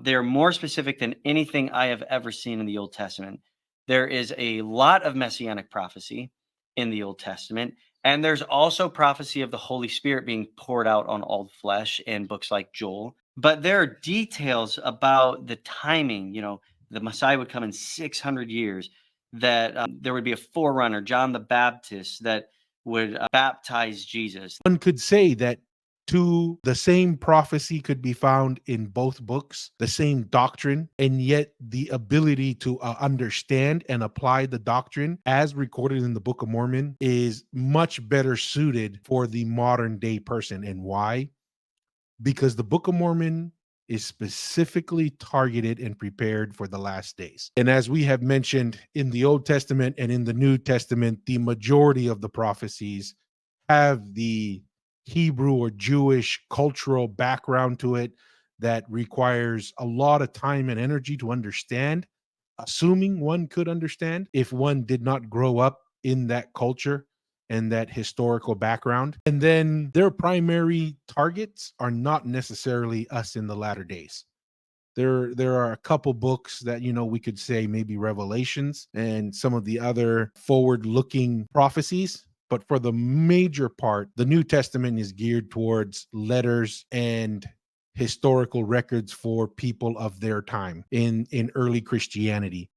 They're more specific than anything I have ever seen in the Old Testament. There is a lot of messianic prophecy in the Old Testament, and there's also prophecy of the Holy Spirit being poured out on all flesh in books like Joel. But there are details about the timing. The Messiah would come in 600 years, that there would be a forerunner, John the Baptist, that would baptize Jesus. One could say that the same prophecy could be found in both books, the same doctrine, and yet the ability to understand and apply the doctrine as recorded in the Book of Mormon is much better suited for the modern day person. And why? Because the Book of Mormon is specifically targeted and prepared for the last days. And as we have mentioned, in the Old Testament and in the New Testament, the majority of the prophecies have the Hebrew or Jewish cultural background to it that requires a lot of time and energy to understand, assuming one could understand if one did not grow up in that culture and that historical background. And then their primary targets are not necessarily us in the latter days. There are a couple books that, we could say maybe Revelations and some of the other forward-looking prophecies. But for the major part, the New Testament is geared towards letters and historical records for people of their time in early Christianity.